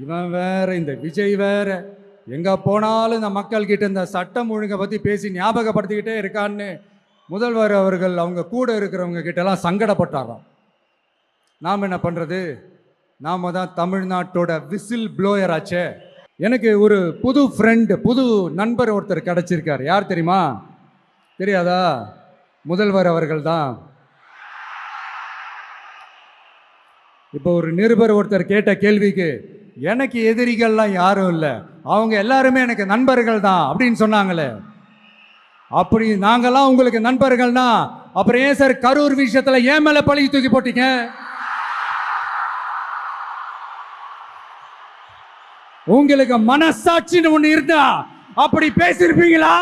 இவன் வேற, இந்த விஜய் வேற, எங்க போனாலும் இந்த மக்கள் கிட்ட இந்த சட்டம் ஒழுங்கை பத்தி பேசி ஞாபகப்படுத்திக்கிட்டே இருக்கான்னு முதல்வர் அவர்கள் அவங்க கூட இருக்கிறவங்க கிட்ட எல்லாம் சங்கடப்பட்டாராம். நாம் என்ன பண்றது? நாம தான் தமிழ்நாட்டோட விசில் ப்ளோயர் ஆச்சே. எனக்கு ஒரு புது ஃப்ரெண்டு, புது நண்பர் ஒருத்தர் கிடைச்சிருக்கார். யார் தெரியுமா? தெரியாதா? முதல்வர் அவர்கள் தான். இப்போ ஒரு நிருபர் ஒருத்தர் கேட்ட கேள்விக்கு, எனக்கு எதிரிகள்லாம் யாரும் இல்லை, அவங்க எல்லாருமே எனக்கு நண்பர்கள் தான் அப்படின்னு சொன்னாங்களே. அப்படி நாங்கெல்லாம் உங்களுக்கு நண்பர்கள்னா அப்புறம் ஏன் சார் கரூர் விஷயத்துல ஏன் மேல பழி தூக்கி போட்டீங்க? உங்களுக்கு மனசாட்சின்னு ஒண்ணு இருந்தா அப்படி பேசிருப்பீங்களா?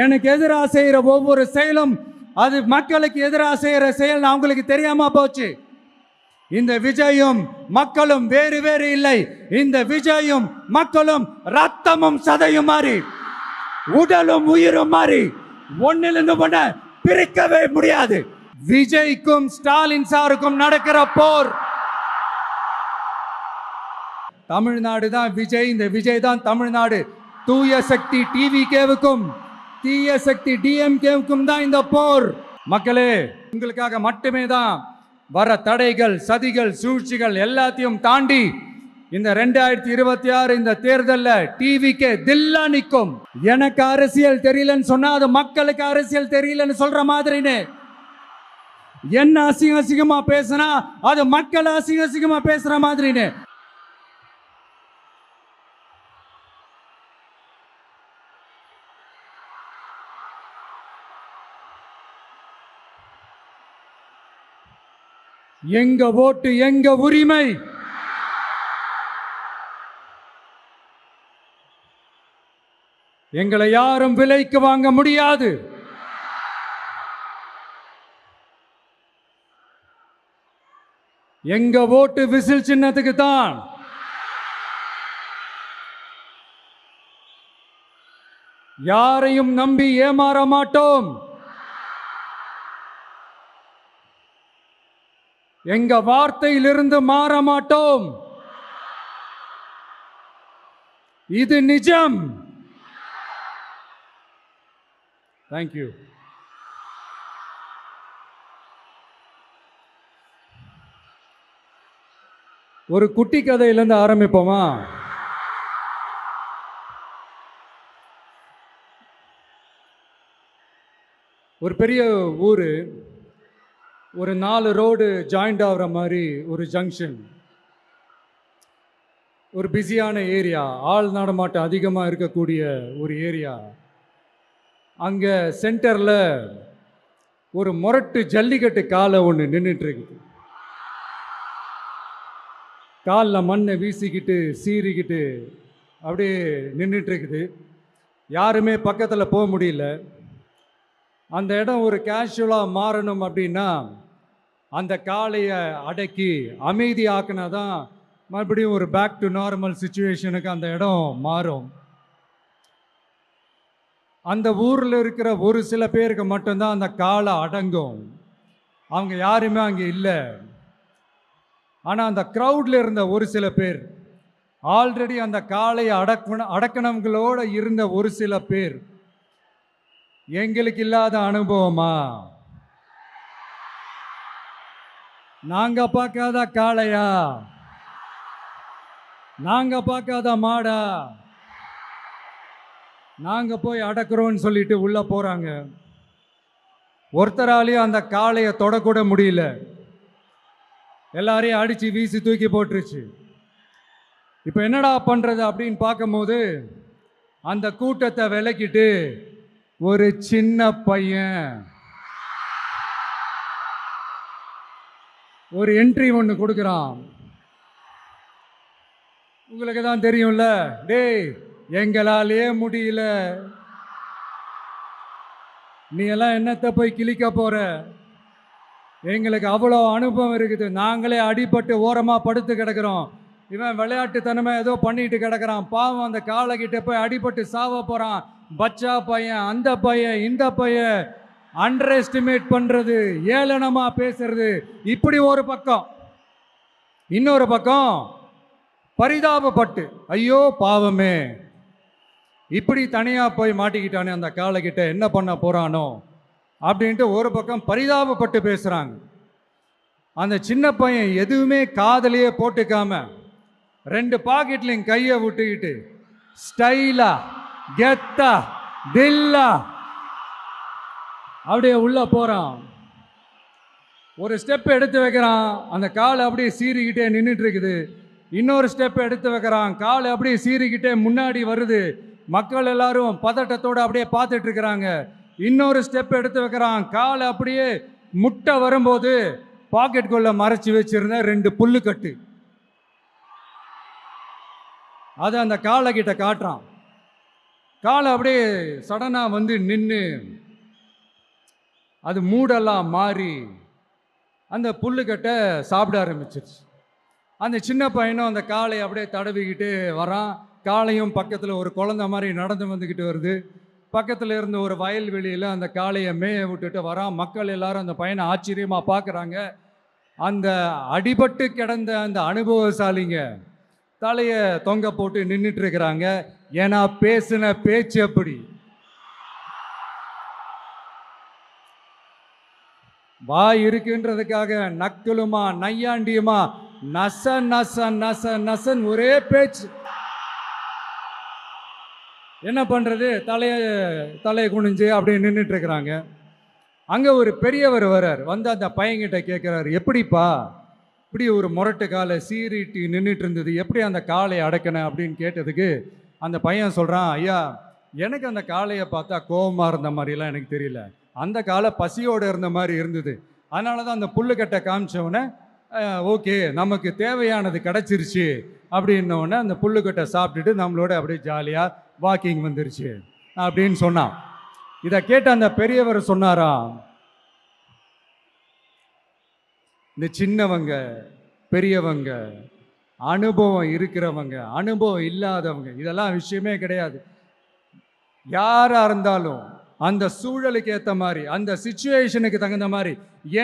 எனக்கு எதிராக செய்யற ஒவ்வொரு செயலும் அது மக்களுக்கு எதிராக செய்யற செயல் அவங்களுக்கு தெரியாம போச்சு. இந்த விஜயும் மக்களும் வேறு வேறு இல்லை. இந்த விஜயும் மக்களும் ரத்தமும் சதையும் மாறி, உடலும் உயிரும் மாறி, ஒன்னிலிருந்து ஒண்ண பிரிக்கவே முடியாது. விஜய்க்கும் ஸ்டாலின் சாருக்கும் நடக்கிற போர். தமிழ்நாடு தான் விஜய், இந்த விஜய் தான் தமிழ்நாடு. தூய சக்தி டிவிகேவுக்கும் தீய சக்தி டிஎம்கேவுக்கும் தான் இந்த போர். மக்களே, உங்களுக்காக மட்டுமே தான் வர தடைகள், சதிகள், சூழ்ச்சிகள் எல்லாத்தையும் தாண்டி இந்த 2026 இந்த தேர்தலில் டிவிகே தில்லா நிற்கும். எனக்கு அரசியல் தெரியலன்னு சொன்னா அது மக்களுக்கு அரசியல் தெரியலன்னு சொல்ற மாதிரின்னு. என்ன அசிங்க அசிங்கமா பேசினா அது மக்கள் அசிங்க அசிங்கமா பேசுற மாதிரின்னு. எங்க ஓட்டு எங்க உரிமை. எங்களை யாரும் விலைக்கு வாங்க முடியாது. எங்க ஓட்டு விசில் சின்னத்துக்கு தான். யாரையும் நம்பி ஏமாற மாட்டோம். எங்க வார்த்தையிலிருந்து மாற மாட்டோம். இது நிஜம். தேங்க்யூ. ஒரு குட்டி கதையிலிருந்து ஆரம்பிப்போமா? ஒரு பெரிய ஊரு, ஒரு 4 ரோடு ஜாயிண்ட் ஆகிற மாதிரி ஒரு ஜங்ஷன், ஒரு பிஸியான ஏரியா, ஆள் நடமாட்டம் அதிகமாக இருக்கக்கூடிய ஒரு ஏரியா. அங்கே சென்டரில் ஒரு முரட்டு ஜல்லிக்கட்டு காலை ஒன்று நின்றுட்டு இருக்குது. காலில் மண்ணை வீசிக்கிட்டு சீறிக்கிட்டு அப்படியே நின்றுட்டு இருக்குது. யாருமே பக்கத்தில் போக முடியல. அந்த இடம் ஒரு கேஷுவலாக மாறணும் அப்படின்னா அந்த காளையை அடக்கி அமைதி ஆக்கினா தான் மறுபடியும் ஒரு பேக் டு நார்மல் சுச்சுவேஷனுக்கு அந்த இடம் மாறும். அந்த ஊரில் இருக்கிற ஒரு சில பேருக்கு மட்டும்தான் அந்த காளை அடங்கும். அவங்க யாருமே அங்கே இல்லை. ஆனால் அந்த க்ரௌடில் இருந்த ஒரு சில பேர், ஆல்ரெடி அந்த காளையை அடக்கணவங்களோடு இருந்த ஒரு சில பேர், எங்களுக்கு இல்லாத அனுபவமா? நாங்க பார்க்காத காளையா? நாங்க பார்க்காத மாடா? நாங்க போய் அடக்குறோம்னு சொல்லிட்டு உள்ள போறாங்க. ஒருத்தராலையும் அந்த காளையை தொடக்கூட முடியல. எல்லாரையும் அடிச்சு வீசி தூக்கி போட்டுருச்சு. இப்போ என்னடா பண்றது அப்படின்னு பார்க்கும்போது அந்த கூட்டத்தை விலக்கிட்டு ஒரு சின்ன பையன் ஒரு என்ட்ரி ஒன்று கொடுக்குறான். உங்களுக்கு தான் தெரியும்ல, டேய் எங்களாலே முடியல, நீ எல்லாம் என்னத்தை போய் கிழிக்க போற? எங்களுக்கு அவ்வளோ அனுபவம் இருக்குது, நாங்களே அடிபட்டு ஓரமாக படுத்து கிடக்கிறோம். இவன் விளையாட்டுத்தனமாக ஏதோ பண்ணிட்டு கிடக்கிறான், பாவம் அந்த காளைகிட்ட போய் அடிபட்டு சாவ போகிறான். பச்சா பையன், அந்த பையன், இந்த பையன், அண்டர் எஸ்டிமேட் பண்ணுறது, ஏளனமாக பேசுறது, இப்படி ஒரு பக்கம். இன்னொரு பக்கம் பரிதாபப்பட்டு, ஐயோ பாவமே, இப்படி தனியா போய் மாட்டிக்கிட்டானே அந்த காளைகிட்ட, என்ன பண்ண போறானோ அப்படின்ட்டு ஒரு பக்கம் பரிதாபப்பட்டு பேசுறாங்க. அந்த சின்ன பையன் எதுவுமே காதலையே போட்டுக்காம 2 பாக்கெட்லையும் கையை விட்டுக்கிட்டு ஸ்டைலா கெத்தா தில்லா அப்படியே உள்ள போறான். ஒரு ஸ்டெப் எடுத்து வைக்கிறான், அந்த கால் அப்படியே சீறிக்கிட்டே நின்றுட்டு இருக்குது. இன்னொரு ஸ்டெப் எடுத்து வைக்கிறான், கால் அப்படியே சீறிக்கிட்டே முன்னாடி வருது. மக்கள் எல்லாரும் பதட்டத்தோடு அப்படியே பார்த்துட்டு இருக்கிறாங்க. இன்னொரு ஸ்டெப் எடுத்து வைக்கிறான், கால் அப்படியே முட்டை வரும்போது பாக்கெட்டுக்குள்ள மறைச்சி வச்சிருந்த 2 புல்லுக்கட்டு அதை அந்த காலை கிட்ட காட்டுறான். காலை அப்படியே சடனா வந்து நின்று அது மூடெல்லாம் மாறி அந்த புல்லுக்கட்டை சாப்பிட ஆரம்பிச்சிருச்சு. அந்த சின்ன பையனும் அந்த காளை அப்படியே தடவிக்கிட்டு வரான். காளையும் பக்கத்தில் ஒரு குழந்தை மாதிரி நடந்து வந்துக்கிட்டு வருது. பக்கத்தில் இருந்த ஒரு வயல்வெளியில் அந்த காளையை மேய விட்டுட்டு வரான். மக்கள் எல்லாரும் அந்த பையனை ஆச்சரியமாக பார்க்குறாங்க. அந்த அடிபட்டு கிடந்த அந்த அனுபவசாலிங்க தலையை தொங்க போட்டு நின்றுட்டு இருக்கிறாங்க. ஏன்னா பேசின பேச்சு அப்படி. வாய் இருக்குன்றதுக்காக நக்கலுமா நையாண்டியுமா நச நச நச நசன் ஒரே பேச்சு. என்ன பண்றது, தலையை குனிஞ்சு அப்படியே நின்றுட்டு இருக்கிறாங்க. அங்க ஒரு பெரியவர் வர்றார். வந்து அந்த பையன்கிட்ட கேட்கிறாரு, எப்படிப்பா இப்படி ஒரு முரட்டு காலை சீறிட்டு நின்றுட்டு இருந்தது, எப்படி அந்த காலை அடக்கின அப்படின்னு கேட்டதுக்கு அந்த பையன் சொல்றான், ஐயா எனக்கு அந்த காளையை பார்த்தா கோபமா இருந்த மாதிரிலாம் எனக்கு தெரியல, அந்த காலை பசியோடு இருந்த மாதிரி இருந்தது. அதனால தான் அந்த புல்லுக்கட்டை காமிச்சவொடனே ஓகே நமக்கு தேவையானது கிடச்சிருச்சு அப்படின்னோடனே அந்த புல்லுக்கட்டை சாப்பிட்டுட்டு நம்மளோட அப்படியே ஜாலியாக வாக்கிங் வந்துருச்சு அப்படின்னு சொன்னான். இதை கேட்ட அந்த பெரியவர் சொன்னாரா, இந்த சின்னவங்க பெரியவங்க அனுபவம் இருக்கிறவங்க அனுபவம் இல்லாதவங்க இதெல்லாம் விஷயமே கிடையாது. யாராக இருந்தாலும் அந்த சூழலுக்கு ஏற்ற மாதிரி அந்த சிச்சுவேஷனுக்கு தகுந்த மாதிரி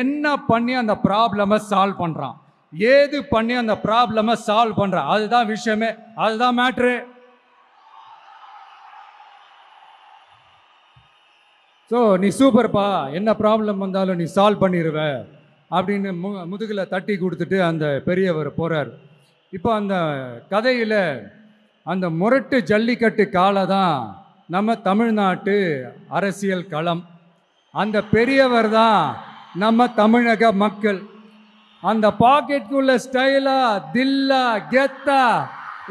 என்ன பண்ணி அந்த ப்ராப்ளமை சால்வ் பண்ணுறான், ஏது பண்ணி அந்த ப்ராப்ளமை சால்வ் பண்ணுறான், அதுதான் விஷயமே, அதுதான் மேட்ரு. ஸோ நீ சூப்பர்ப்பா, என்ன ப்ராப்ளம் வந்தாலும் நீ சால்வ் பண்ணிடுவ அப்படின்னு முதுகில் தட்டி கொடுத்துட்டு அந்த பெரியவர் போகிறார். இப்போ அந்த கதையில் அந்த முரட்டு ஜல்லிக்கட்டு காலை தான் நம்ம தமிழ்நாட்டு அரசியல் களம். அந்த பெரியவர் தான் நம்ம தமிழக மக்கள். அந்த பாக்கெட்டுக்குள்ள ஸ்டைலா தில்லா கெத்தா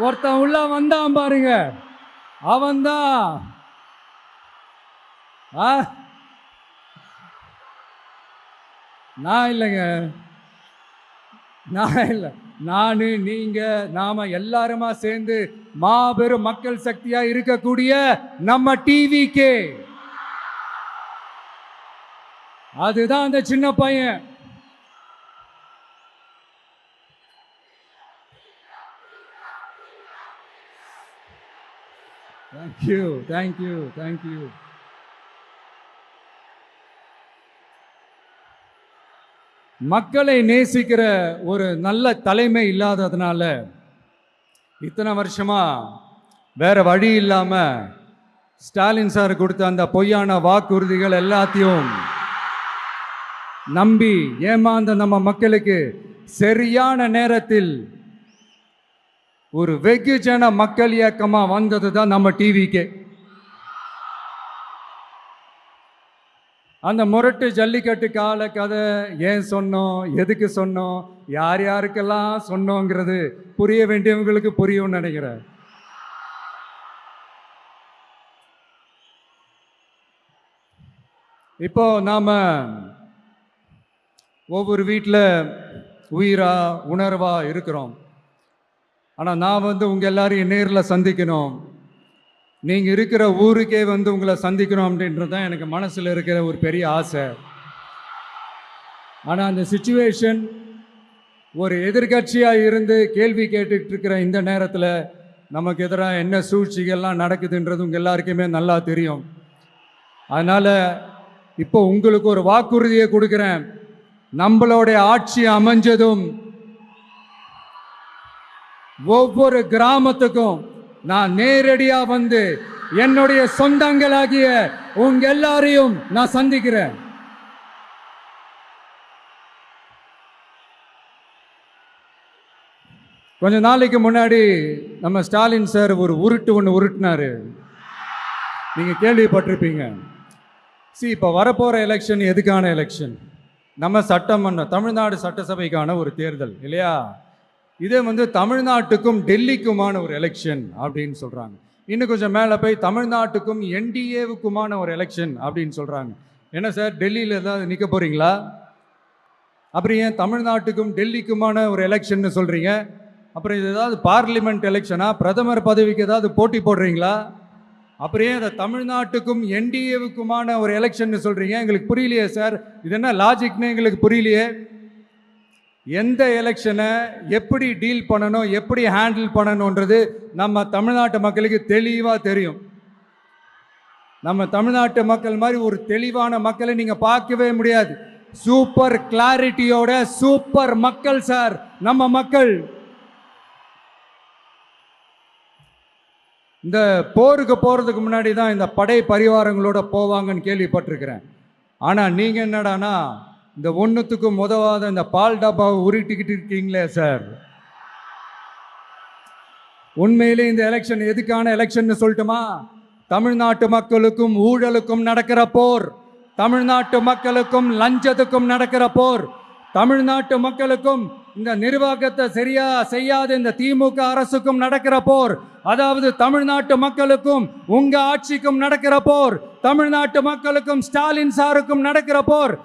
ஒருத்தன் உள்ள வந்தான் பாருங்க, அவன்தான் நான் இல்லைங்க, நான் இல்லை, நானு நீங்க நாம எல்லாருமா சேர்ந்து மாபெரும் மக்கள் சக்தியா இருக்கக்கூடிய நம்ம டிவிகே, அதுதான் அந்த சின்ன பையன். Thank you thank you thank you. மக்களை நேசிக்கிற ஒரு நல்ல தலைமை இல்லாததுனால இத்தனை வருஷமா வேற வழி இல்லாம ஸ்டாலின் சார் கொடுத்த அந்த பொய்யான வாக்குறுதிகள் எல்லாத்தையும் நம்பி ஏமாந்த நம்ம மக்களுக்கு சரியான நேரத்தில் ஒரு வெகுஜன மக்கள் இயக்கமா வந்தது தான் நம்ம டிவிகே. அந்த முரட்டு ஜல்லிக்கட்டு கால கதை ஏன் சொன்னோம், எதுக்கு சொன்னோம், யார் யாருக்கெல்லாம் சொன்னோங்கிறது புரிய வேண்டியவங்களுக்கு புரியும்னு நினைக்கிறேன். இப்போ நாம ஒவ்வொரு வீட்டில் உயிரா உணர்வா இருக்கிறோம். ஆனால் நான் உங்க எல்லாரையும் நேரில் சந்திக்கணும், நீங்கள் இருக்கிற ஊருக்கே உங்களை சந்திக்கணும் அப்படின்றது தான் எனக்கு மனசில் இருக்கிற ஒரு பெரிய ஆசை. ஆனால் அந்த சிச்சுவேஷன் ஒரு எதிர்கட்சியாக இருந்து கேள்வி கேட்டுட்டு இருக்கிற இந்த நேரத்தில் நமக்கு எதிராக என்ன சூழ்ச்சிகள்லாம் நடக்குதுன்றது உங்கள் எல்லாருக்குமே நல்லா தெரியும். அதனால் இப்போ உங்களுக்கு ஒரு வாக்குறுதியை கொடுக்குறேன், நம்மளுடைய ஆட்சி அமைஞ்சதும் ஒவ்வொரு கிராமத்துக்கும் நான் நேரடியா வந்து என்னுடைய சொந்தங்களாகிய உங்க எல்லாரையும் நான் சந்திக்கிறேன். கொஞ்ச நாளைக்கு முன்னாடி நம்ம ஸ்டாலின் சார் ஒரு உருட்டு ஒன்று உருட்டினாரு, நீங்க கேள்விப்பட்டிருப்பீங்க. இப்போ வரப்போற எலெக்ஷன் எதுக்கான எலெக்ஷன்? நம்ம சட்டமன்ற தமிழ்நாடு சட்டசபைக்கான ஒரு தேர்தல் இல்லையா? இதே வந்து தமிழ்நாட்டுக்கும் டெல்லிக்குமான ஒரு எலெக்ஷன் அப்படின்னு சொல்றாங்க. இன்னும் கொஞ்சம் மேலே போய் தமிழ்நாட்டுக்கும் என்டிஏவுக்குமான ஒரு எலெக்ஷன் அப்படின்னு சொல்றாங்க. என்ன சார், டெல்லியில் ஏதாவது நிற்க போறீங்களா? அப்புறம் ஏன் தமிழ்நாட்டுக்கும் டெல்லிக்குமான ஒரு எலெக்ஷன் சொல்றீங்க? அப்புறம் இது ஏதாவது பார்லிமெண்ட் எலெக்ஷனா? பிரதமர் பதவிக்கு ஏதாவது போட்டி போடுறீங்களா? அப்புறம் ஏன் தமிழ்நாட்டுக்கும் என்டிஏவுக்குமான ஒரு எலெக்ஷன் சொல்றீங்க? எங்களுக்கு புரியலையே சார், இது என்ன லாஜிக்னு எங்களுக்கு புரியலையே. எந்த எலெக்ஷனை எப்படி டீல் பண்ணணும், எப்படி ஹேண்டில் பண்ணணுன்றது நம்ம தமிழ்நாட்டு மக்களுக்கு தெளிவாக தெரியும். நம்ம தமிழ்நாட்டு மக்கள் மாதிரி ஒரு தெளிவான மக்களை நீங்க பார்க்கவே முடியாது. சூப்பர் கிளாரிட்டியோட சூப்பர் மக்கள் சார் நம்ம மக்கள். இந்த போருக்கு போறதுக்கு முன்னாடி தான் இந்த படை பரிவாரங்களோட போவாங்கன்னு கேள்விப்பட்டிருக்கிறேன். ஆனா நீங்க என்னடானா இந்த ஒன்றுத்துக்கும் உதவாத இந்த பால் டப்பாவை உருட்டிக்கிட்டு இருக்கீங்களே சார். உண்மையிலே இந்த எலெக்ஷன் எதுக்கான எலெக்ஷன் சொல்லட்டுமா? தமிழ்நாட்டு மக்களுக்கும் ஊழலுக்கும் நடக்கிற போர், தமிழ்நாட்டு மக்களுக்கும் லஞ்சத்துக்கும் நடக்கிற போர், தமிழ்நாட்டு மக்களுக்கும் இந்த நிர்வாகத்தை சரியா செய்யாத இந்த திமுக அரசுக்கும் நடக்கிற போர், அதாவது தமிழ்நாட்டு மக்களுக்கும் உங்க ஆட்சிக்கும் நடக்கிற போர், தமிழ்நாட்டு மக்களுக்கும் ஸ்டாலின் சாருக்கும் நடக்கிற போர்.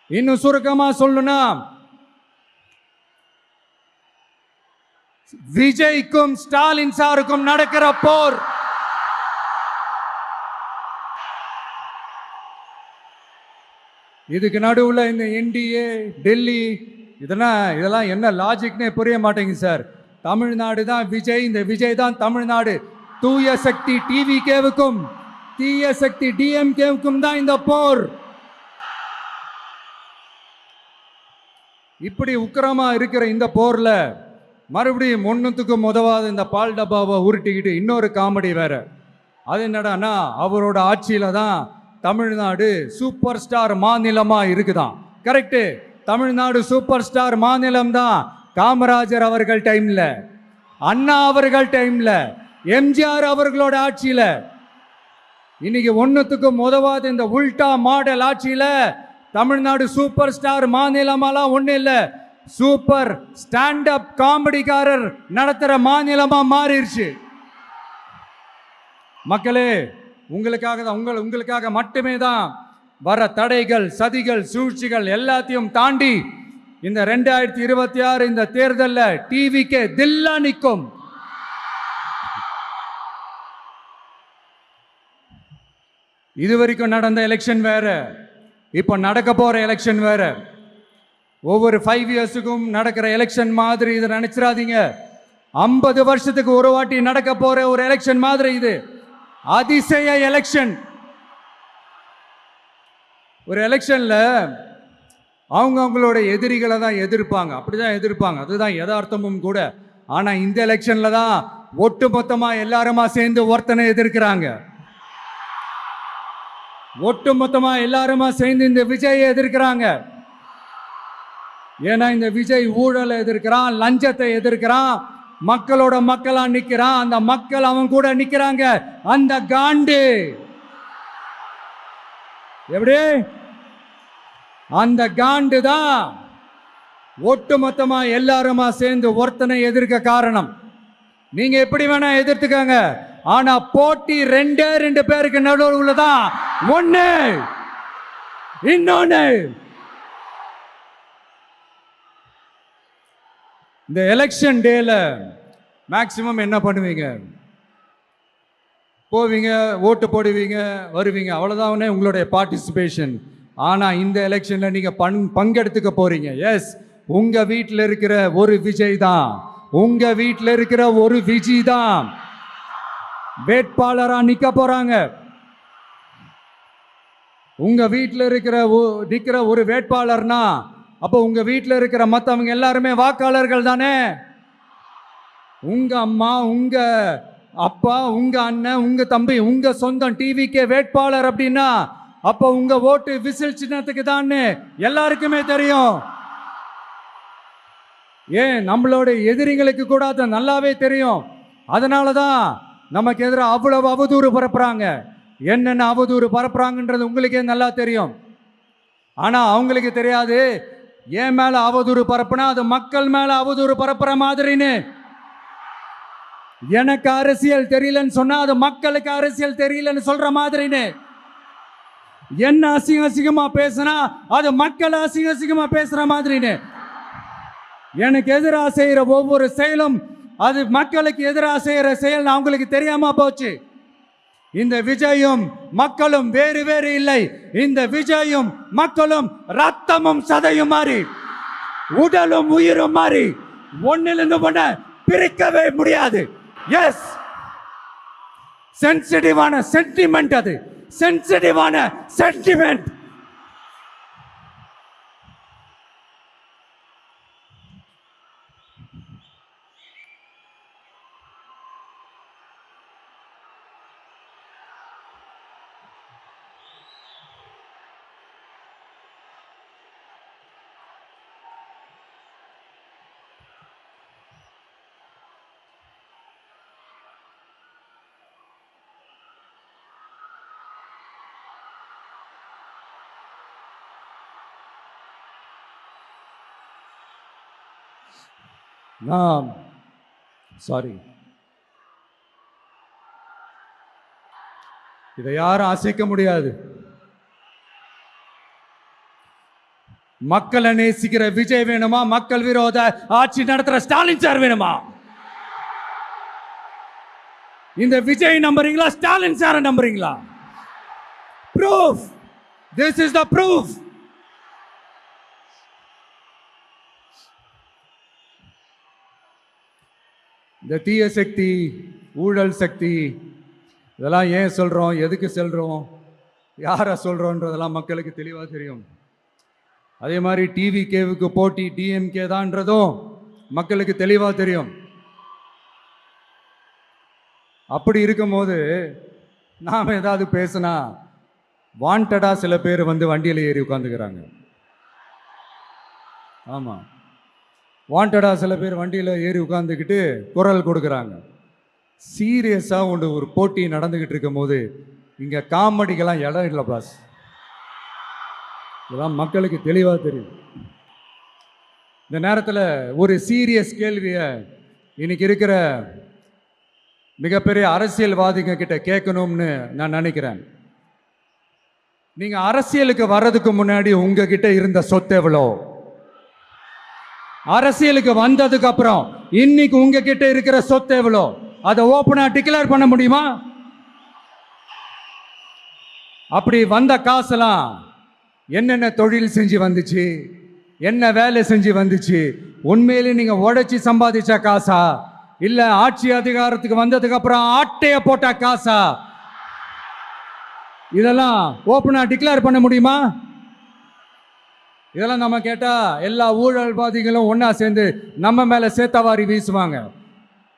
இன்னும் சுருக்கமா சொல்லணும்னா விஜய்க்கும் ஸ்டாலின் சாருக்கும் நடக்கிற போர். இதுக்கு நடுவில் இந்த என்டிஏ டெல்லி இதெல்லாம் என்ன லாஜிக்னே புரிய மாட்டேங்குது சார். தமிழ்நாடு தான் விஜய், இந்த விஜய் தான் தமிழ்நாடு. தூய சக்தி டிவிகேவுக்கும் தீய சக்தி டிஎம்கேவுக்கும் தான் இந்த போர். இப்படி உக்கிரமா இருக்கிற இந்த போர்ல மறுபடியும் ஒன்றுத்துக்கும் உதவாத இந்த பால் டப்பாவை உருட்டிக்கிட்டு இன்னொரு காமெடி வேற. அது என்னடானா அவரோட ஆட்சியில தான் தமிழ்நாடு சூப்பர் ஸ்டார் மாநிலமா இருக்குதான். கரெக்டு, தமிழ்நாடு சூப்பர் ஸ்டார் மாநிலம் தான். காமராஜர் அவர்கள் டைம்ல, அண்ணா அவர்கள் டைம்ல, எம்ஜிஆர் அவர்களோட ஆட்சியில. இன்னைக்கு ஒன்னுத்துக்கும் உதவாத இந்த உல்டா மாடல் ஆட்சியில தமிழ்நாடு சூப்பர் ஸ்டார் மாநிலமாலாம் ஒண்ணு இல்ல, சூப்பர் ஸ்டாண்ட் அப் காமெடிக்காரர் நடத்துற மாநிலமா மாறிடுச்சு. மக்களே, உங்களுக்காக மட்டுமே தான் வர தடைகள், சதிகள், சூழ்ச்சிகள் எல்லாத்தையும் தாண்டி இந்த 2026 இந்த தேர்தலில் டிவிக்கு தில்லா நிற்கும். இதுவரைக்கும் நடந்த எலெக்ஷன் வேற, இப்போ நடக்க போற எலெக்ஷன் வேற. ஒவ்வொரு 5 இயர்ஸுக்கும் நடக்கிற எலெக்ஷன் மாதிரி இதை நினைச்சிடாதீங்க. 50 வருஷத்துக்கு ஒரு வாட்டி நடக்க போற ஒரு எலெக்ஷன் மாதிரி இது. அதிசய எலெக்ஷன். ஒரு எலெக்ஷன்ல அவங்களோட எதிரிகளை தான் எதிர்ப்பாங்க, அப்படிதான் எதிர்ப்பாங்க, அதுதான் யதார்த்தமும் கூட. ஆனா இந்த எலெக்ஷன்ல தான் ஒட்டுமொத்தமா எல்லாருமா சேர்ந்து ஒருத்தனை எதிர்க்கிறாங்க. ஒட்டுமொத்தமா எல்லாருமா சேர்ந்து இந்த விஜயை எதிர்க்கிறாங்க. ஏன்னா இந்த விஜய் ஊழலை எதிர்க்கிறான், லஞ்சத்தை எதிர்க்கிறான், மக்களோட மக்களா நிக்கிறான். அந்த மக்கள் அவன் கூட நிக்கிறாங்க. அந்த காண்டு எப்படி? அந்த காண்டு தான் ஒட்டுமொத்தமா எல்லாருமா சேர்ந்து ஒருத்தனை எதிர்க்க காரணம். நீங்க எப்படி வேணா எதிர்த்துக்காங்க, ஆனா போட்டி 2 பேருக்கு நடுவுல தான். ஒண்ணு இன்னொன்னு. இந்த எலெக்ஷன் டேல மேக்சிமம் என்ன பண்ணுவீங்க? போவீங்க, ஓட்டு போடுவீங்க, வருவீங்க, அவ்வளவுதான் உங்களுடைய பார்ட்டிசிபேஷன். ஆனா இந்த எலெக்ஷன்ல நீங்க பங்கெடுத்துக்க போறீங்க. எஸ், உங்க வீட்டில் இருக்கிற ஒரு விஜய் தான், உங்க வீட்டில் இருக்கிற ஒரு விஜய் தான் வேட்பாளரா நிக்க போறாங்க. உங்க வீட்டில் நிக்கிற ஒரு வேட்பாளர்னா அப்போ உங்க வீட்டில் இருக்கிற மற்றவங்க எல்லாருமே வாக்காளர்கள் தானே. உங்க அம்மா, உங்க அப்பா, உங்க அண்ணன், உங்க தம்பி, உங்க சொந்தம் டிவிக்கே வேட்பாளர் அப்படின்னா அப்போ உங்க ஓட்டு விசில் சின்னத்துக்கு தான் எல்லாருக்குமே தெரியும். ஏன் நம்மளோட எதிரிங்களுக்கு கூட அது நல்லாவே தெரியும். அதனாலதான் நமக்கு எதிராக அவ்வளவு அவதூறு பரப்புறாங்க. என்னென்ன அவதூறு பரப்புறாங்கன்றது உங்களுக்கே நல்லா தெரியும். ஆனா அவங்களுக்கு தெரியாது ஏன் மேல அவதூறு பரப்புனா அது மக்கள் மேல அவதூறு பரப்புற மாதிரின்னு. எனக்கு அரசியல் தெரியலன்னு சொன்னா அது மக்களுக்கு அரசியல் தெரியலன்னு சொல்ற மாதிரின்னு. என்ன அசிங்க அசிங்கமா பேசினா அது மக்கள் அசிங்க அசிங்கமா பேசுற மாதிரின்னு. எனக்கு எதிராக செய்யற ஒவ்வொரு செயலும் அது மக்களுக்கு எதிராக செய்யற செயல் அவங்களுக்கு தெரியாம போச்சு. இந்த விஜயும் மக்களும் வேறு வேறு இல்லை. இந்த விஜயும் மக்களும் ரத்தமும் சதையும் மாறி உடலும் உயிரும் மாறி ஒன்னிலிருந்து ஒண்ண பிரிக்கவே முடியாது. எஸ், சென்சிட்டிவான சென்டிமெண்ட், அது சென்சிட்டிவான சென்டிமெண்ட். சாரி, இதை யாரும் அசைக்க முடியாது. மக்களை நேசிக்கிற விஜய் வேணுமா, மக்கள் விரோத ஆட்சி நடத்துற ஸ்டாலின் சார் வேணுமா? இந்த விஜய் நம்புறீங்களா, ஸ்டாலின் சார் நம்புறீங்களா? Proof, this is the proof. இந்த தீய சக்தி, ஊழல் சக்தி, இதெல்லாம் ஏன் சொல்கிறோம், எதுக்கு சொல்கிறோம், யாரை சொல்கிறோன்றதெல்லாம் மக்களுக்கு தெளிவாக தெரியும். அதே மாதிரி டிவிகேவுக்கு போட்டி டிஎம்கே தான்றதும் மக்களுக்கு தெளிவாக தெரியும். அப்படி இருக்கும்போது நாம் ஏதாவது பேசுனா வாண்டடாக சில பேர் வந்து வண்டியில் ஏறி உட்காந்துக்கிறாங்க. ஆமாம், வாண்டடாக சில பேர் வண்டியில் ஏறி உட்காந்துக்கிட்டு குரல் கொடுக்குறாங்க. சீரியஸாக ஒரு போட்டி நடந்துக்கிட்டு இருக்கும் போது இங்கே காமெடிக்கெல்லாம் இடம் இல்லை பாஸ். இதெல்லாம் மக்களுக்கு தெளிவாக தெரியும். இந்த நேரத்தில் ஒரு சீரியஸ் கேள்வியை இன்னைக்கு இருக்கிற மிகப்பெரிய அரசியல்வாதிங்க கிட்ட கேட்கணும்னு நான் நினைக்கிறேன். நீங்கள் அரசியலுக்கு வர்றதுக்கு முன்னாடி உங்ககிட்ட இருந்த சொத்து எவ்வளோ? அரசியலுக்கு வந்ததுக்கு அப்புறம் இன்னைக்கு உங்ககிட்ட இருக்கிற சொத்து எவ்வளோ? அதை ஓப்பனா டிக்ளேர் பண்ண முடியுமா? அப்படி வந்த காசெல்லாம் என்னென்ன தொழில் செஞ்சு வந்துச்சு, என்ன வேலை செஞ்சு வந்துச்சு, உண்மையிலே நீங்க உழைச்சி சம்பாதிச்ச காசா, இல்ல ஆட்சி அதிகாரத்துக்கு வந்ததுக்கு அப்புறம் ஆட்டைய போட்ட காசா? இதெல்லாம் ஓப்பனா டிக்ளேர் பண்ண முடியுமா? இதெல்லாம் நம்ம கேட்டா எல்லா ஊழல்வாதிகளும் ஒன்னா சேர்ந்து நம்ம மேல சேத்தவாரி வீசுவாங்க.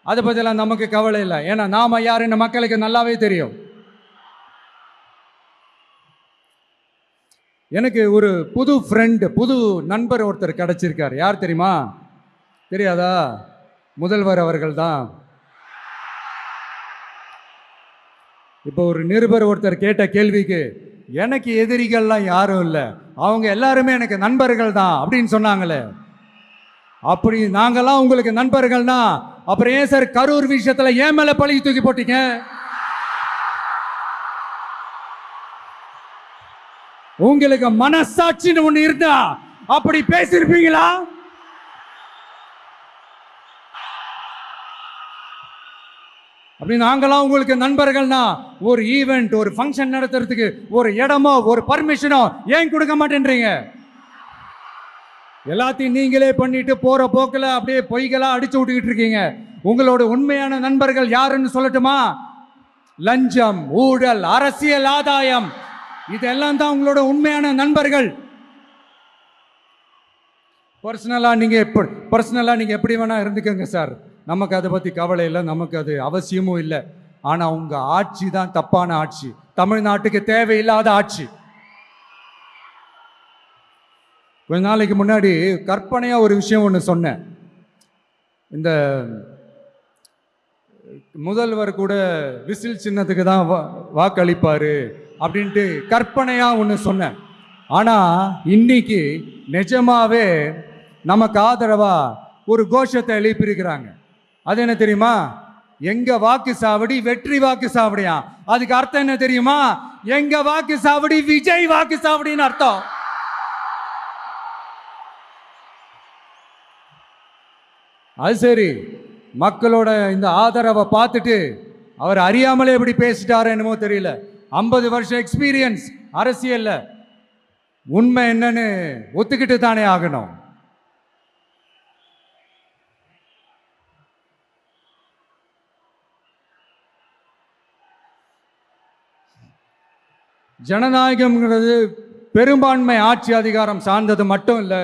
அதை பற்றிலாம் நமக்கு கவலை இல்லை. ஏன்னா நாம யாருன்னு மக்களுக்கு நல்லாவே தெரியும். எனக்கு ஒரு புது ஃப்ரெண்டு, புது நண்பர் ஒருத்தர் கிடைச்சிருக்கார். யார் தெரியுமா? தெரியாதா? முதல்வர் அவர்கள் தான். இப்போ ஒரு நிருபர் ஒருத்தர் கேட்ட கேள்விக்கு எனக்கு எதிரிகள்லாம் யாரும் இல்லை, அவங்க எல்லாருமே எனக்கு நண்பர்கள் தான் அப்படின்னு சொன்னாங்களே. அப்படி நாங்கெல்லாம் உங்களுக்கு நண்பர்கள்னா அப்புறம் ஏன் சார் கரூர் விஷயத்துல ஏன் மேல பழி தூக்கி போட்டீங்க? உங்களுக்கு மனசாட்சின்னு ஒண்ணு இருந்தா அப்படி பேசிருப்பீங்களா? அப்படி நாங்களாம் உங்களுக்கு நண்பர்கள்னா ஒரு ஈவெண்ட், ஒரு ஃபங்க்ஷன் நடத்துறதுக்கு ஒரு இடமோ ஒரு பர்மிஷனோ ஏன் கொடுக்க மாட்டேன்றீங்க? எல்லாத்தையும் நீங்களே பண்ணிட்டு போற போக்கில் அப்படியே பொய்களா அடிச்சு விட்டுக்கிட்டு இருக்கீங்க. உங்களோட உண்மையான நண்பர்கள் யாருன்னு சொல்லட்டுமா? லஞ்சம், ஊழல், அரசியல் ஆதாயம், இதெல்லாம் தான் உங்களோட உண்மையான நண்பர்கள். பர்சனலாக நீங்கள் எப்படி வேணால் இருந்துக்கோங்க சார், நமக்கு அதை பற்றி கவலை இல்லை, நமக்கு அது அவசியமும் இல்லை. ஆனால் உங்கள் ஆட்சி தான் தப்பான ஆட்சி, தமிழ்நாட்டுக்கு தேவையில்லாத ஆட்சி. கொஞ்ச நாளைக்கு முன்னாடி கற்பனையாக ஒரு விஷயம் ஒன்று சொன்னேன். இந்த முதல்வர் கூட விசில் சின்னத்துக்கு தான் வாக்களிப்பார் அப்படின்ட்டு கற்பனையாக ஒன்று சொன்னேன். ஆனால் இன்னைக்கு நிஜமாவே நமக்கு ஆதரவா ஒரு கோஷத்தை எழுப்பியிருக்கிறாங்க. அது என்ன தெரியுமா? எங்க வாக்கு சாவடி வெற்றி வாக்கு சாவடியா. அதுக்கு அர்த்தம் என்ன தெரியுமா? எங்க வாக்கு சாவடி விஜய் வாக்கு சாவடின்னு அர்த்தம். அது சரி, மக்களோட இந்த ஆதரவை பார்த்துட்டு அவர் அறியாமலே எப்படி பேசிட்டாரு என்னமோ தெரியல. 50 வருஷம் எக்ஸ்பீரியன்ஸ் அரசியல்ல, உண்மை என்னன்னு ஒத்துக்கிட்டு தானே ஆகணும். ஜனநாயகம்ங்கிறது பெரும்பான்மை ஆட்சி அதிகாரம் சார்ந்தது மட்டும் இல்லை,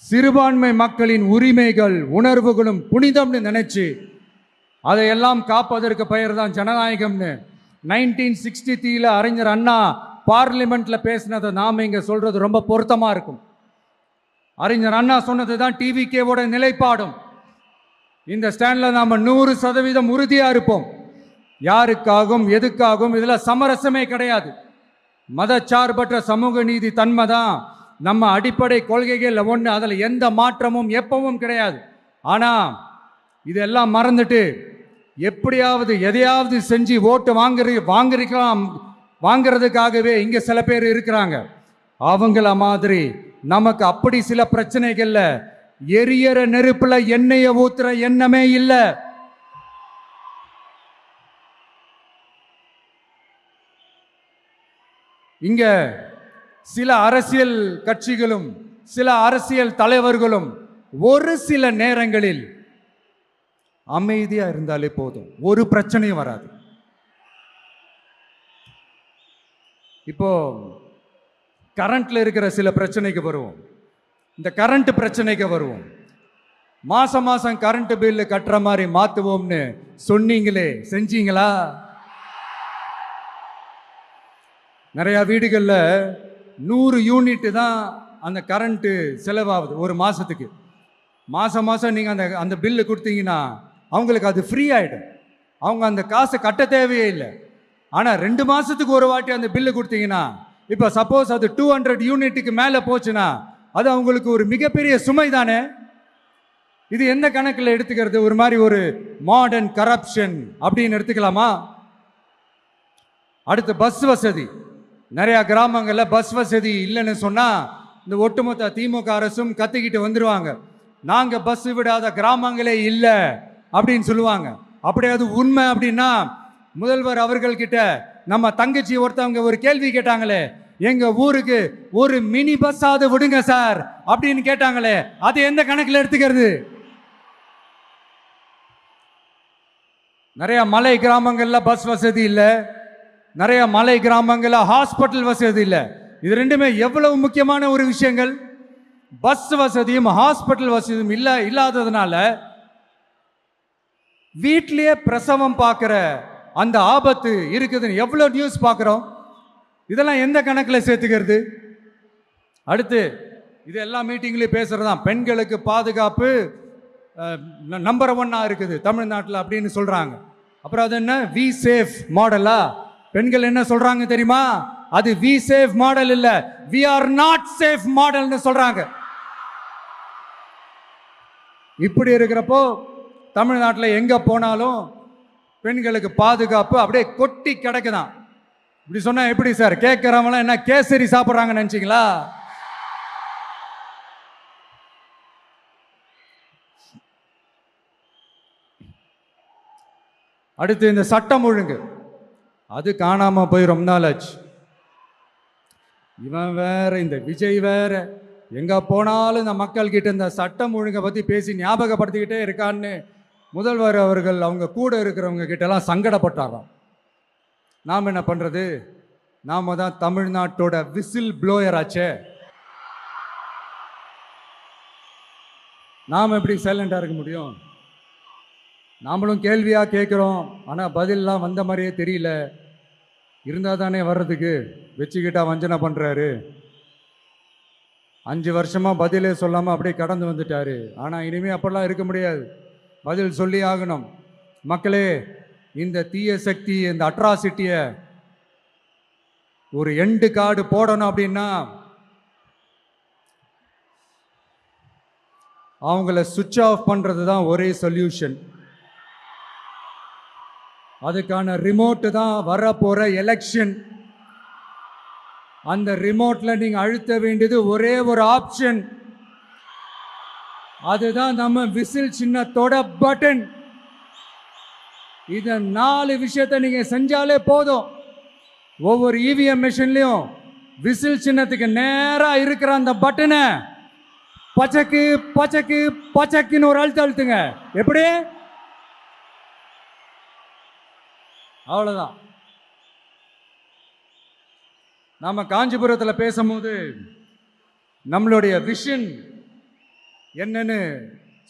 சிறுபான்மை மக்களின் உரிமைகள் உணர்வுகளும் புனிதம்னு நினைச்சு அதையெல்லாம் காப்பதற்கு பெயர் தான் ஜனநாயகம்னு 1963 அறிஞர் அண்ணா பார்லிமெண்ட்ல பேசினதை நாம இங்க சொல்றது ரொம்ப பொருத்தமா இருக்கும். அறிஞர் அண்ணா சொன்னது தான் டிவிகேவோட நிலைப்பாடும். இந்த ஸ்டாண்ட்ல நாம 100% உறுதியா இருப்போம். யாருக்காகவும் எதுக்காகவும் இதுல சமரசமே கிடையாது. மதச்சார்பற்ற சமூக நீதி தன்மை தான் நம்ம அடிப்படை கொள்கைகள் ஒன்று, அதில் எந்த மாற்றமும் எப்பவும் கிடையாது. ஆனால் இதெல்லாம் மறந்துட்டு எப்படியாவது எதையாவது செஞ்சு ஓட்டு வாங்கிறதுக்காகவே இங்கே சில பேர் இருக்கிறாங்க. அவங்கள மாதிரி நமக்கு அப்படி சில பிரச்சனைகள்ல எரியற நெருப்புல எண்ணெயை ஊத்துற எண்ணமே இல்லை. இங்க சில அரசியல் கட்சிகளும் சில அரசியல் தலைவர்களும் ஒரு சில நேரங்களில் அமைதியா இருந்தாலே போதும், ஒரு பிரச்சனையும் வராது. இப்போ கரண்ட்ல இருக்கிற சில பிரச்சனைக்கு வருவோம். இந்த கரண்ட் பிரச்சனைக்கு வருவோம். மாசம் மாசம் கரண்ட் பில்லு கட்டுற மாதிரி மாத்துவோம்னு சொன்னீங்களே, செஞ்சீங்களா? நிறைய வீடுகளில் 100 யூனிட் தான் அந்த கரண்ட்டு செலவாகுது ஒரு மாதத்துக்கு. மாதம் மாதம் நீங்கள் அந்த பில்லு கொடுத்தீங்கன்னா அவங்களுக்கு அது ஃப்ரீ ஆகிடும். அவங்க அந்த காசை கட்ட தேவையே இல்லை. ஆனால் 2 மாதத்துக்கு ஒரு வாட்டி அந்த பில்லு கொடுத்தீங்கன்னா, இப்போ சப்போஸ் அது 200 யூனிட்டுக்கு மேலே போச்சுன்னா அது அவங்களுக்கு ஒரு மிகப்பெரிய சுமை தானே. இது எந்த கணக்கில் எடுத்துக்கிறது? ஒரு மாதிரி ஒரு மாடர்ன் கரப்ஷன் அப்படின்னு எடுத்துக்கலாமா? அடுத்து பஸ் வசதி. நிறையா கிராமங்களில் பஸ் வசதி இல்லைன்னு சொன்னால் இந்த ஒட்டுமொத்த திமுக அரசும் கத்திக்கிட்டு வந்துடுவாங்க. நாங்கள் பஸ் விடாத கிராமங்களே இல்லை அப்படின்னு சொல்லுவாங்க. அப்படி அது உண்மை அப்படின்னா முதல்வர் அவர்கள்கிட்ட நம்ம தங்கச்சி ஒருத்தவங்க ஒரு கேள்வி கேட்டாங்களே, எங்க ஊருக்கு ஒரு மினி பஸ்ஸாவது விடுங்க சார் அப்படின்னு கேட்டாங்களே, அது எந்த கணக்கில் எடுத்துக்கிறது? நிறைய மலை கிராமங்கள்ல பஸ் வசதி இல்லை, நிறைய மலை கிராமங்களில் ஹாஸ்பிட்டல் வசதி இல்லை. இது ரெண்டுமே எவ்வளவு முக்கியமான ஒரு விஷயங்கள். பஸ் வசதியும் ஹாஸ்பிட்டல் வசதியும் இல்லாததுனால வீட்டிலேயே பிரசவம் பார்க்குற அந்த ஆபத்து இருக்குதுன்னு எவ்வளோ நியூஸ் பார்க்குறோம். இதெல்லாம் எந்த கணக்கில் சேர்த்துக்கிறது? அடுத்து இது எல்லா மீட்டிங்லையும் பேசுகிறதான், பெண்களுக்கு பாதுகாப்பு நம்பர் 1 இருக்குது தமிழ்நாட்டில் அப்படின்னு சொல்கிறாங்க. அப்புறம் அது என்ன, வி சேஃப் மாடலா? பெண்கள் என்ன சொல்றாங்க தெரியுமா? அது வி சேஃப் மாடல் இல்ல, வி ஆர் நாட் சேஃப் மாடல்னு சொல்றாங்க. இப்படி இருக்கிறப்போ தமிழ்நாட்டில் எங்க போனாலும் பெண்களுக்கு பாதுகாப்பு அப்படியே கொட்டி கிடக்குதான். இப்படி சொன்னா எப்படி சார்? கேட்கிறவங்க என்ன கேசரி சாப்பிட்றாங்க நினைச்சீங்களா? அடுத்து இந்த சட்டம் ஒழுங்கு, அது காணாம போய் ரொம்ப நாள் ஆச்சு. இவன் வேற, இந்த விஜய் வேற, எங்க போனாலும் இந்த மக்கள் கிட்ட இந்த சட்டம் ஒழுங்கை பத்தி பேசி ஞாபகப்படுத்திக்கிட்டே இருக்கான்னு முதல்வர் அவர்கள் அவங்க கூட இருக்கிறவங்க கிட்டலாம் சங்கடப்பட்டாராம். நாம் என்ன பண்றது? நாம தான் தமிழ்நாட்டோட விசில் ப்ளோயர் ஆச்சே. நாம் எப்படி சைலண்டாக இருக்க முடியும்? நாமளும் கேள்வியாக கேட்குறோம், ஆனால் பதிலெலாம் வந்த மாதிரியே தெரியல. இருந்தால் தானே வர்றதுக்கு, வச்சுக்கிட்டா வஞ்சனை பண்ணுறாரு. 5 வருஷமாக பதிலே சொல்லாமல் அப்படியே கடந்து வந்துட்டாரு. ஆனால் இனிமேல் அப்படிலாம் இருக்க முடியாது, பதில் சொல்லி ஆகணும். மக்களே, இந்த தீய சக்தி, இந்த அட்ராசிட்டியை ஒரு எண்டு கார்டு போடணும் அப்படின்னா அவங்கள சுவிட்ச் ஆஃப் பண்ணுறது தான் ஒரே சொல்யூஷன். அதுக்கான ரிமோட்டு தான் வரப்போகிற எலெக்ஷன். அந்த ரிமோட்டில் நீங்கள் அழுத்த வேண்டியது ஒரே ஒரு ஆப்ஷன், அதுதான் நம்ம விசில் சின்னத்தோட பட்டன். இந்த 4 விஷயத்தை நீங்கள் செஞ்சாலே போதும். ஒவ்வொரு இவிஎம் மிஷின்லையும் விசில் சின்னத்துக்கு நேராக இருக்கிற அந்த பட்டனை பச்சக்கு பச்சக்கு பச்சக்குன்னு ஒரு அழுத்துங்க. எப்படி? அவ்வளோதான். நாம காஞ்சிபுரத்தில் பேசும்போது நம்மளுடைய விஷன் என்னன்னு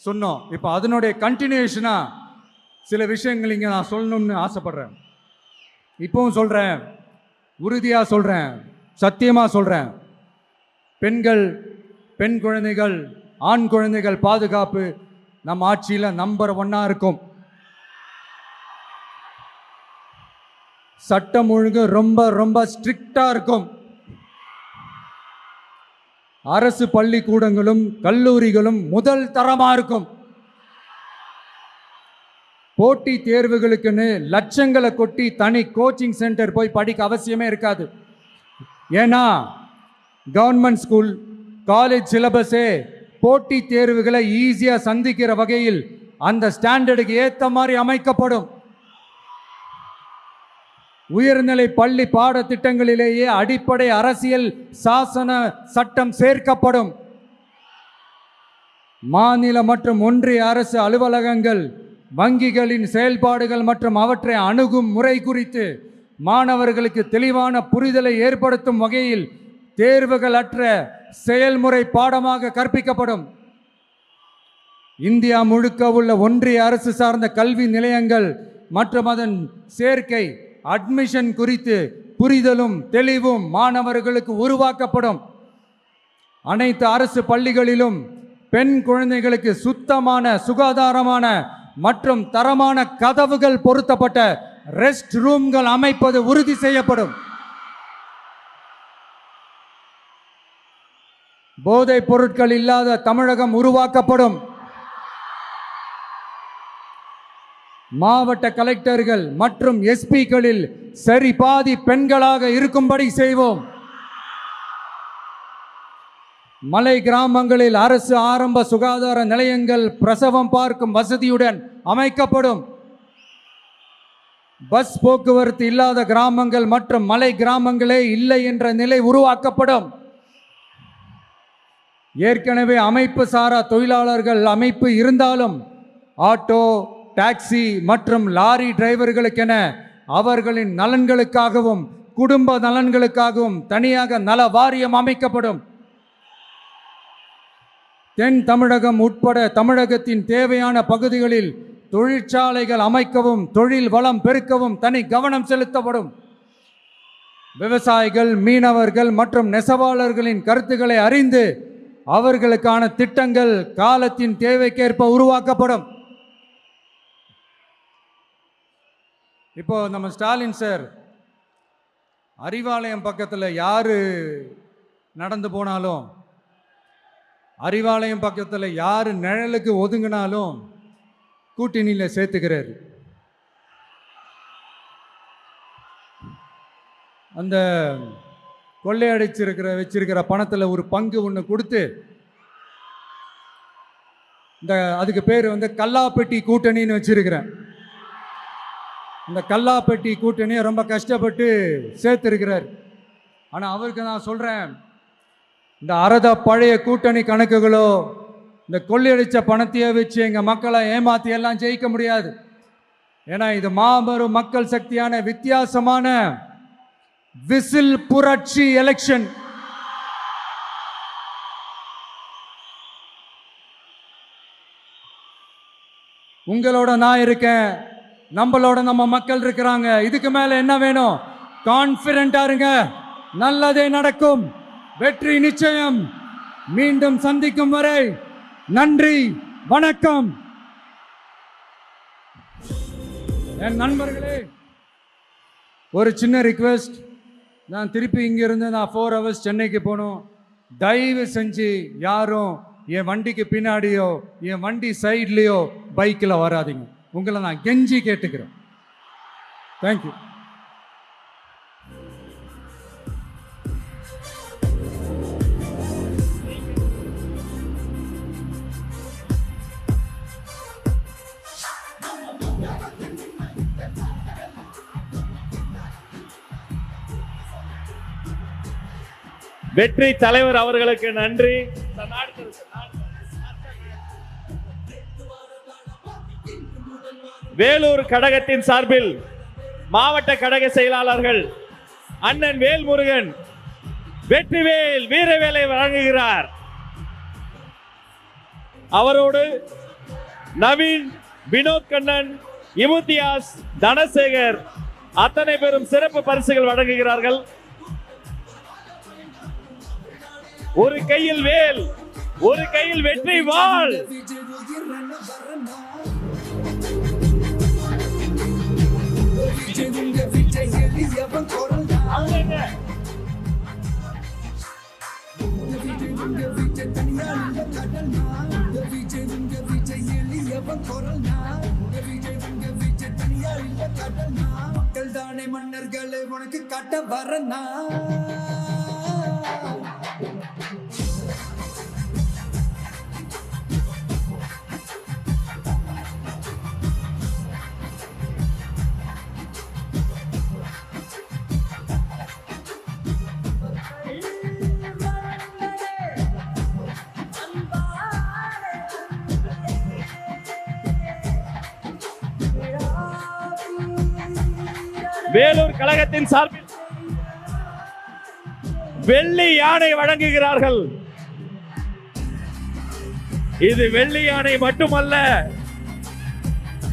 சொன்னோம். இப்போ அதனுடைய கண்டினியூஷனா சில விஷயங்கள் இங்கே நான் சொல்லணும்னு ஆசைப்படுறேன். இப்பவும் சொல்கிறேன், உறுதியாக சொல்கிறேன், சத்தியமாக சொல்கிறேன். பெண்கள், பெண் குழந்தைகள், ஆண் குழந்தைகள் பாதுகாப்பு நம்ம ஆட்சியில் நம்பர் 1 இருக்கும். சட்டம் ஒழுங்கு ரொம்ப ரொம்ப ஸ்ட்ரிக்டா இருக்கும். அரசு பள்ளிக்கூடங்களும் கல்லூரிகளும் முதல் தரமா இருக்கும். போட்டி தேர்வுகளுக்குன்னு லட்சங்களை கொட்டி தனி கோச்சிங் சென்டர் போய் படிக்க அவசியமே இருக்காது. ஏன்னா கவர்மெண்ட் ஸ்கூல், காலேஜ் சிலபஸே போட்டி தேர்வுகளை ஈஸியாக சந்திக்கிற வகையில் அந்த ஸ்டாண்டர்டுக்கு ஏற்ற மாதிரி அமைக்கப்படும். உயர்நிலை பள்ளி பாடத்திட்டங்களிலேயே அடிப்படை அரசியல் சாசன சட்டம் சேர்க்கப்படும். மாநில மற்றும் ஒன்றிய அரசு அலுவலகங்கள், வங்கிகளின் செயல்பாடுகள் மற்றும் அவற்றை அணுகும் முறை குறித்து மாணவர்களுக்கு தெளிவான புரிதலை ஏற்படுத்தும் வகையில் தேர்வுகள் அற்ற செயல்முறை பாடமாக கற்பிக்கப்படும். இந்தியா முழுக்க உள்ள ஒன்றிய அரசு சார்ந்த கல்வி நிலையங்கள் மற்றும் அதன் சேர்க்கை அட்மிஷன் குறித்து புரிதலும் தெளிவும் மாணவர்களுக்கு உருவாக்கப்படும். அனைத்து அரசு பள்ளிகளிலும் பெண் குழந்தைகளுக்கு சுத்தமான, சுகாதாரமான மற்றும் தரமான கதவுகள் பொருத்தப்பட்ட ரெஸ்ட் ரூம்கள் அமைப்பது உறுதி செய்யப்படும். போதைப் பொருட்கள் இல்லாத தமிழகம் உருவாக்கப்படும். மாவட்ட கலெக்டர்கள் மற்றும் எஸ்பிக்களில் சரி பாதி பெண்களாக இருக்கும்படி செய்வோம். மலை கிராமங்களில் அரசு ஆரம்ப சுகாதார நிலையங்கள் பிரசவம் பார்க்கும் வசதியுடன் அமைக்கப்படும். பஸ் போக்குவரத்து இல்லாத கிராமங்கள் மற்றும் மலை கிராமங்களே இல்லை என்ற நிலை உருவாக்கப்படும். ஏற்கனவே அமைப்பு சாரா தொழிலாளர்கள் அமைப்பு இருந்தாலும் ஆட்டோ, டாக்ஸி மற்றும் லாரி டிரைவர்களுக்கென அவர்களின் நலன்களுக்காகவும் குடும்ப நலன்களுக்காகவும் தனியாக நல வாரியம் அமைக்கப்படும். தென் தமிழகம் உட்பட தமிழகத்தின் தேவையான பகுதிகளில் தொழிற்சாலைகள் அமைக்கவும் தொழில் வளம் பெருக்கவும் தனி கவனம் செலுத்தப்படும். விவசாயிகள், மீனவர்கள் மற்றும் நெசவாளர்களின் கருத்துக்களை அறிந்து அவர்களுக்கான திட்டங்கள் காலத்தின் தேவைக்கேற்ப உருவாக்கப்படும். இப்போ நம்ம ஸ்டாலின் சார் அறிவாலயம் பக்கத்தில் யாரு நடந்து போனாலும், அறிவாலயம் பக்கத்தில் யாரு நிழலுக்கு ஒதுங்கினாலும் கூட்டணியில் சேர்த்துக்கிறாரு. அந்த கொள்ளையடிச்சிருக்கிற வச்சிருக்கிற பணத்தில் ஒரு பங்கு ஒன்று கொடுத்து, இந்த அதுக்கு பேர் கல்லாப்பெட்டி கூட்டணின்னு வச்சிருக்கிறேன். இந்த கல்லாப்பெட்டி கூட்டணியை ரொம்ப கஷ்டப்பட்டு சேர்த்திருக்கிறார். ஆனால் அவருக்கு நான் சொல்கிறேன், இந்த அறத பழைய கூட்டணி கணக்குகளோ இந்த கொள்ளையடிச்ச பணத்தையே வச்சு எங்கள் மக்களை ஏமாற்றி எல்லாம் ஜெயிக்க முடியாது. ஏன்னா இது மாபெரும் மக்கள் சக்தியான வித்தியாசமான விசில் புரட்சி எலெக்ஷன். உங்களோட நான் இருக்கேன், நம்மளோட நம்ம மக்கள் இருக்கிறாங்க. இதுக்கு மேல என்ன வேணும்? கான்பிடென்ட்டா இருங்க, நல்லதே நடக்கும், வெற்றி நிச்சயம். மீண்டும் சந்திக்கும் வரை நன்றி, வணக்கம். என் நண்பர்களே, ஒரு சின்ன ரிக்வெஸ்ட். நான் திருப்பி இங்கிருந்து நான் 4 hours சென்னைக்கு போகணும். தயவு செஞ்சு யாரும் என் வண்டிக்கு பின்னாடியோ என் வண்டி சைட்லேயோ பைக்கில் வராதிங்க. உங்களை நான் கெஞ்சி கேட்டுக்கிறேன். தேங்க்யூ. வெற்றி தலைவர் அவர்களுக்கு நன்றி. வேலூர் கழகத்தின் சார்பில் மாவட்ட கழக செயலாளர்கள் அண்ணன் வேல்முருகன் வெற்றிவேல் வீரவேலை வழங்குகிறார். அவரோடு நவீன், வினோத் கண்ணன், இமுத்தியாஸ், தனசேகர் அத்தனை பேரும் சிறப்பு பரிசுகள் வழங்குகிறார்கள். ஒரு கையில் வேல், ஒரு கையில் வெற்றி வாள். மக்கள் தானே மன்னர்களை உனக்கு காட்ட வரனா. வேலூர் கழகத்தின் சார்பில் வெள்ளி யானை வழங்குகிறார்கள். இது வெள்ளி யானை மட்டுமல்ல,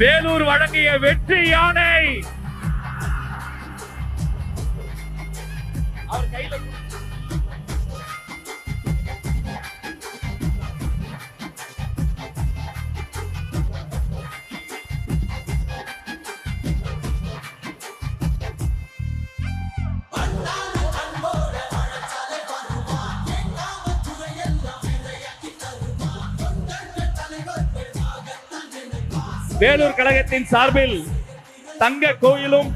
வேலூர் வழங்கிய வெற்றி யானை. அவர் கையில் வேலூர் கழகத்தின் சார்பில் தங்க கோயிலும்